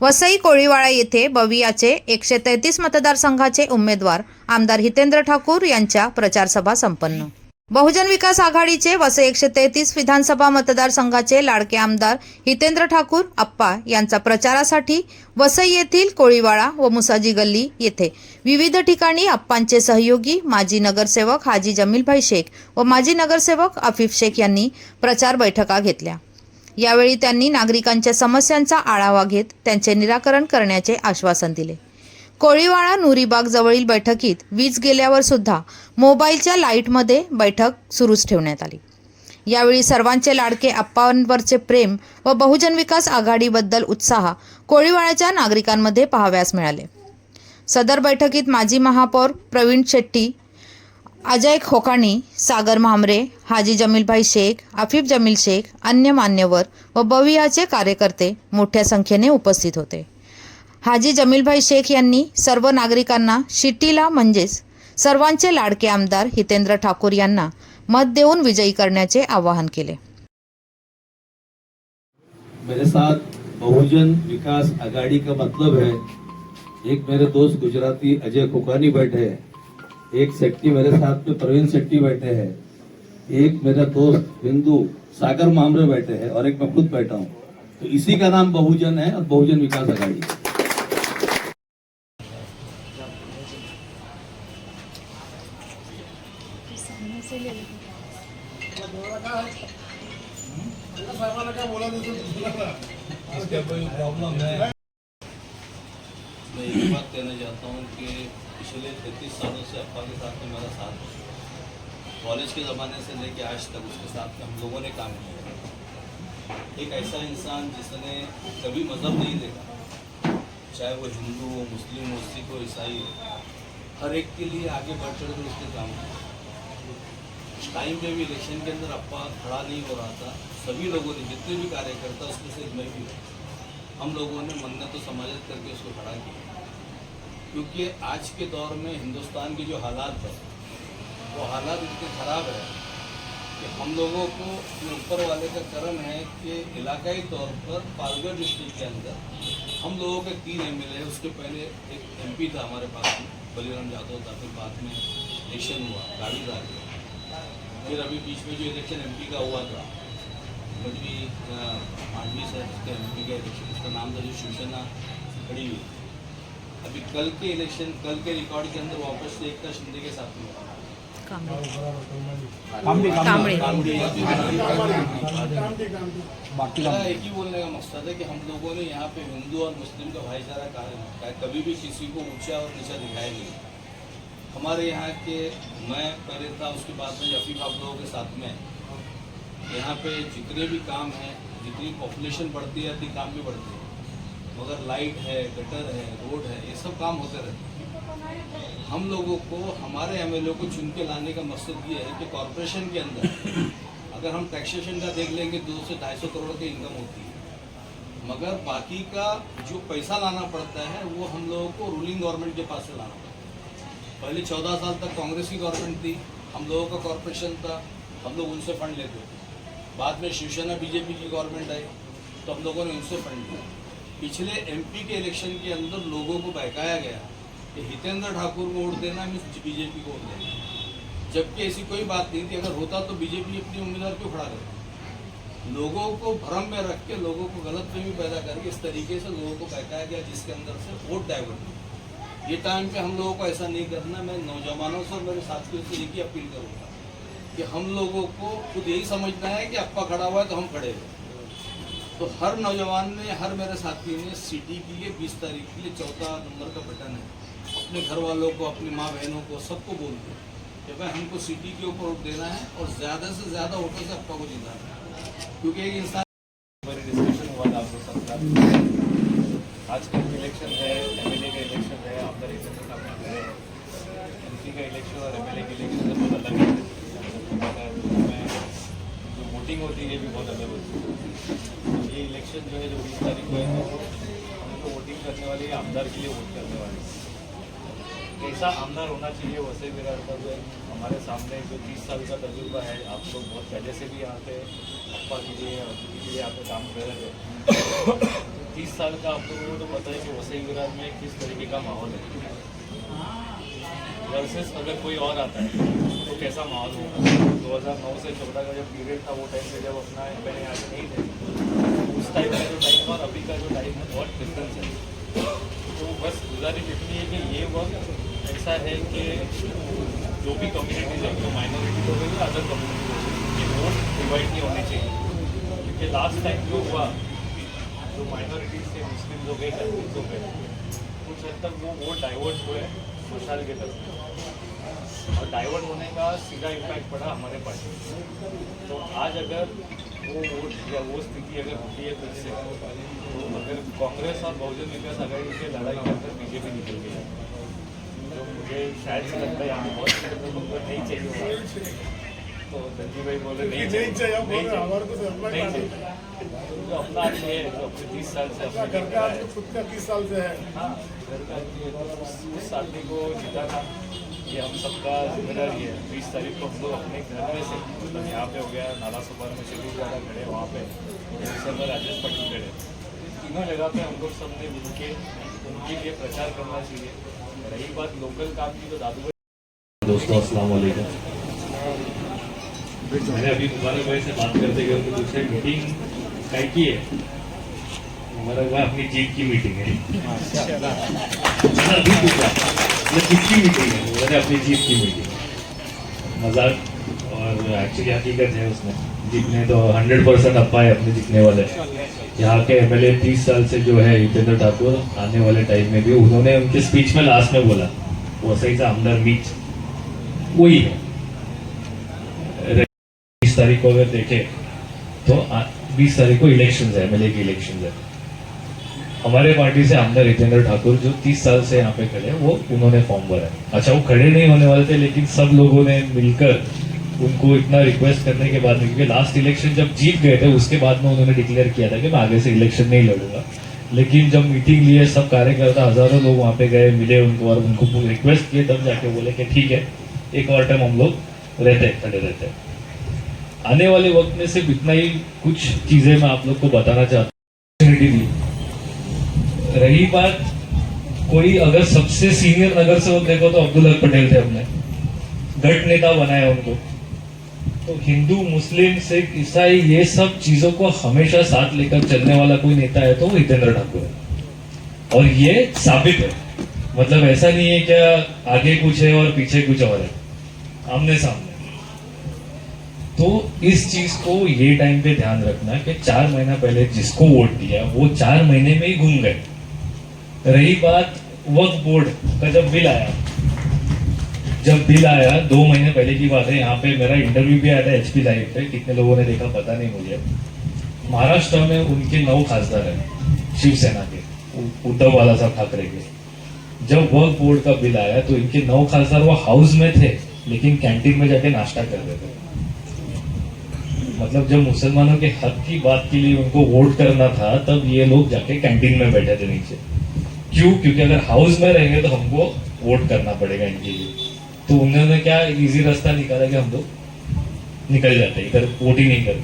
वसई कोळीवाडा येथे बवियाचे 133 मतदारसंघाचे उमेदवार आमदार हितेंद्र ठाकूर यांच्या प्रचारसभा संपन्न। बहुजन विकास आघाडीचे वसई 133 विधानसभा मतदारसंघाचे लाडके आमदार हितेंद्र ठाकूर अप्पा यांचा प्रचारासाठी वसई येथील कोळीवाडा व मुसाजी गल्ली येथे विविध ठिकाणी अप्पांचे सहयोगी माजी नगरसेवक हाजी जमीलभाई शेख व माजी नगरसेवक आफिफ शेख यांनी प्रचार बैठका घेतल्या। यावेळी त्यांनी नागरिकांच्या समस्यांचा आढावा घेत त्यांचे निराकरण करण्याचे आश्वासन दिले। कोळीवाडा नुरीबाग जवळील बैठकीत वीज गेल्यावर सुद्धा मोबाईलच्या लाईटमध्ये बैठक सुरूच ठेवण्यात आली। यावेळी सर्वांचे लाडके अप्पांवरचे प्रेम व बहुजन विकास आघाडीबद्दल उत्साह कोळीवाड्याच्या नागरिकांमध्ये पाहावयास मिळाले। सदर बैठकीत माजी महापौर प्रवीण शेट्टी, अजय खोकाणी, सागर म्हामरे, हाजी जमीलभाई शेख, आफिफ जमील शेख, अन्य मान्यवर व बवियाचे कार्यकर्ते मोठ्या संख्येने उपस्थित होते। हाजी जमीलभाई शेख यांनी सर्व नागरिकांना शिट्टीला म्हणजेच सर्वांचे लाडके आमदार हितेंद्र ठाकूर यांना मत देऊन विजयी करण्याचे आवाहन केले। मेरे साथ बहुजन विकास आघाड़ी का मतलब है, एक मेरे दोस्त गुजराती अजय खोकानी बैठे हैं, एक शेट्टी मेरे साथ में प्रवीण शेट्टी बैठे हैं, एक मेरा दोस्त हिंदू सागर मामरे बैठे हैं और एक मैं खुद बैठा हूं। तो इसी का नाम बहुजन है और बहुजन विकास आघाड़ी। कोई प्रॉब्लम है? मैं एक बात कहना चाहता हूँ कि पिछले 33 सालों से अप्पा के साथ में मेरा साथ है। कॉलेज के ज़माने से लेके आज तक उसके साथ में हम लोगों ने काम किया। एक ऐसा इंसान जिसने कभी मजहब नहीं देखा, चाहे वो हिंदू हो, मुस्लिम हो, सिख हो, ईसाई हो, हर एक के लिए आगे बढ़ चढ़ कर उसने काम किया। उस टाइम पे भी इलेक्शन के अंदर अप्पा खड़ा नहीं हो रहा था, सभी लोगों ने, जितने भी कार्यकर्ता उसमें से मैं भी, हम लोगों ने मन्नत तो समाजत करके उसको खड़ा किया। क्योंकि आज के दौर में हिंदुस्तान के जो हालात है वो हालात इतने ख़राब है कि हम लोगों को ऊपर वाले का करम है कि इलाकाई तौर पर पालघर डिस्ट्रिक्ट के अंदर हम लोगों के 3 MLA, उसके पहले एक MP था हमारे पास में, बलीराम यादव था, फिर बाद में इलेक्शन हुआ, गाड़ी आ गया, फिर अभी बीच में जो इलेक्शन MP का हुआ था, मजबी मांडवी से उसके MP का इलेक्शन, उसका नाम था जो शिवसेना खड़ी हुई। अभी कल के इलेक्शन, कल के रिकॉर्ड के अंदर वापस से एकता शिंदे के साथ में एक ही बोलने का मकसद है कि हम लोगों ने यहाँ पे हिंदू और मुस्लिम का भाईचारा कभी भी किसी को ऊंचा और नीचा दिखाया नहीं। हमारे यहाँ के, मैं पहले था, उसके बाद में आफिफ आप लोगों के साथ में, यहाँ पे जितने भी काम हैं, जितनी पॉपुलेशन बढ़ती है उतनी काम भी बढ़ती है, मगर लाइट है, गटर है, रोड है, ये सब काम होते रहते हैं। हम लोगों को, हमारे MLA को चुन के लाने का मकसद ये है कि कॉरपोरेशन के अंदर अगर हम टैक्सेशन का देख लेंगे 200 से 250 करोड़ की इनकम होती है, मगर बाकी का जो पैसा लाना पड़ता है वो हम लोगों को रूलिंग गवर्नमेंट के पास से लाना पड़ता है। पहले 14 साल तक कांग्रेस की गवर्नमेंट थी, हम लोगों का कॉरपोरेशन था, हम लोग उनसे फंड लेते थे। बाद में शिवसेना BJP की गवर्नमेंट आई तो हम लोगों ने उनसे फंड लिया। पिछले MP के इलेक्शन के अंदर लोगों को बहकाया गया कि हितेंद्र ठाकुर को वोट देना मीन्स BJP को वोट देना, जबकि ऐसी कोई बात नहीं थी। अगर होता तो BJP अपनी उम्मीदवार क्यों खड़ा करती? लोगों को भ्रम में रख के, लोगों को गलतफहमी पैदा करके इस तरीके से लोगों को बहकाया गया, जिसके अंदर से वोट डाइवर्ट हुआ। ये टाइम पे हम लोगों को ऐसा नहीं करना। मैं नौजवानों से और मेरे साथियों से एक ही अपील करूँगा कि हम लोगों को खुद यही समझना है कि अप्पा खड़ा हुआ है तो हम खड़े हुए। तो हर नौजवान ने, हर मेरे साथी ने सिटी के लिए 20 तारीख के लिए 4 नंबर का बटन है, अपने घर वालों को, अपनी माँ बहनों को, सबको बोल दो कि भाई हमको सिटी के ऊपर वोट देना है और ज़्यादा से ज़्यादा वोटों से अप्पा को जिताना है। क्योंकि एक इंसान, बड़ी डिस्कशन हुआ था आपको सरकार, आज कल इलेक्शन है, MLA का इलेक्शन है, आमदार इलेक्शन आपने करे, MP का इलेक्शन और MLA के इलेक्शन से बहुत अलग है। जो वोटिंग होती है ये भी बहुत अलग होती है। ये इलेक्शन जो है, जो 20 तारीख को है, हमको वोटिंग करने वाले आमदार के लिए वोट करने वाले, कैसा आमदार होना चाहिए वैसे विराट का जो हमारे सामने जो 30 साल का तजुर्बा है, आप लोग बहुत पहले से भी यहाँ पे अप्पा के लिए और दीदी के लिए यहाँ पे काम कर रहे थे। 30 साल का आप लोगों को तो पता है कि वसई विराट में किस तरीके का माहौल है। वर्सेस अगर कोई और आता है तो कैसा माहौल होगा। 2009 से 14 का जब पीरियड था, वो टाइम पे जब अपना मैंने यहाँ पे नहीं थे, उस टाइम का जो टाइम और अभी का जो टाइम है बहुत डिफरेंस है। तो बस गुजारिश इतनी है कि ये वक्त ऐसा है कि जो भी कम्युनिटीज है, जो माइनॉरिटी हो गई या अदर कम्युनिटी हो गई, ये वोट डिवाइड नहीं होने चाहिए। क्योंकि लास्ट टाइम जो हुआ, जो माइनॉरिटीज थे, मुस्लिम हो गए, दलित हो गए, कुछ हद तक वो वोट डाइवर्ट हुए मशाल के तरफ, और डाइवर्ट होने का सीधा इम्पैक्ट पड़ा हमारे पार्टी। तो आज अगर वो वोट या वो स्थिति अगर होती है फिर से, तो अगर कांग्रेस और बहुजन विकास आघाड़ी की लड़ाई के अंदर बीजेपी निकल गई है, तो मुझे शायद से लगता है यहाँ बहुत सारे लोगों को नहीं चाहिए होगा। तो धनजी भाई बोले नहीं चाहिए, नहीं चाहिए। जो अपना है, जो अपने 30 साल से अपने घर का आपको खुद का 30 साल से है। हाँ, घर का उस साथी को जिताना ये हम सबका जिम्मेदारी है। 20 तारीख को हम लोग अपने घर में से, मतलब यहाँ पे हो गया नाला सुपर में शिविर ज़्यादा खड़े, वहाँ पे में राजेश पाटिल खड़े, तीनों जगह पे हम लोग सबने मिल के उनके लिए प्रचार करना चाहिए। रही बात लोकल काम की, तो दादू भाई। दोस्तों अस्सलाम वालेकुम। मैंने अभी मुबारक भाई से बात करते हुए उनको पूछा मीटिंग काय की है। मुबारक भाई अपनी जीत की मीटिंग है। अभी पूछा किसकी मीटिंग है, मैंने अपनी जीत की मीटिंग। मजाक और एक्चुअली हकीकत है उसमें। जीतने तो 100% अप्पा है अपने जीतने वाले। यहाँ के एमएलए 30 साल से जो है हितेंद्र ठाकुर, आने वाले टाइम में भी उन्होंने उनके स्पीच में लास्ट में बोला वसई से आमदार मीच वही है। 20 तारीख को अगर देखें तो 20 तारीख को इलेक्शन है, एमएलए की इलेक्शन है। हमारे पार्टी से आमदार हितेंद्र ठाकुर जो 30 साल से यहाँ पे खड़े, वो उन्होंने फॉर्म भरा है। अच्छा, वो खड़े नहीं होने वाले थे, लेकिन सब लोगों ने मिलकर उनको इतना रिक्वेस्ट करने के बाद, क्योंकि लास्ट इलेक्शन जब जीत गए थे उसके बाद में उन्होंने डिक्लेयर किया था कि मैं आगे से इलेक्शन नहीं लड़ूंगा। लेकिन जब मीटिंग लिए, सब कार्यकर्ता हजारों लोग वहाँ पे गए, मिले उनको और उनको रिक्वेस्ट किए, तब जाके बोले कि ठीक है एक और टाइम हम लोग खड़े रहते। आने वाले वक्त में सिर्फ इतना ही कुछ चीजें मैं आप लोग को बताना चाहता हूँ। रही बात कोई अगर सबसे सीनियर नगर सेवक देखो तो अब्दुल हक पटेल थे, अपने गठ नेता बनाया उनको। तो हिंदू, मुस्लिम, सिख, ईसाई, ये सब चीजों को हमेशा साथ लेकर चलने वाला कोई नेता है तो वो हितेंद्र ठाकुर है। और ये साबित है, मतलब ऐसा नहीं है क्या आगे कुछ है और पीछे कुछ और है, आमने सामने। तो इस चीज को ये टाइम पे ध्यान रखना कि 4 महीना पहले जिसको वोट दिया वो 4 महीने में ही घूम गए। रही बात वक्फ बोर्ड का, जब बिल आया 2 महीने पहले की बात है, यहाँ पे मेरा इंटरव्यू भी आया था HP लाइव पे, कितने लोगों ने देखा पता नहीं मुझे। महाराष्ट्र में उनके 9 खासदार हैं शिवसेना के, उद्धव बालासाहब ठाकरे के। जब वक्फ बोर्ड का बिल आया तो इनके 9 खासदार वो हाउस में थे, लेकिन कैंटीन में जाके नाश्ता कर रहे थे। मतलब जब मुसलमानों के हक की बात के लिए उनको वोट करना था, तब ये लोग जाके कैंटीन में बैठे थे नीचे। क्यों? क्योंकि अगर हाउस में रहेंगे तो हमको वोट करना पड़ेगा इनके लिए। तो उन्होंने क्या इजी रास्ता निकाला कि हम लोग निकल जाते, इधर वोट ही नहीं करते।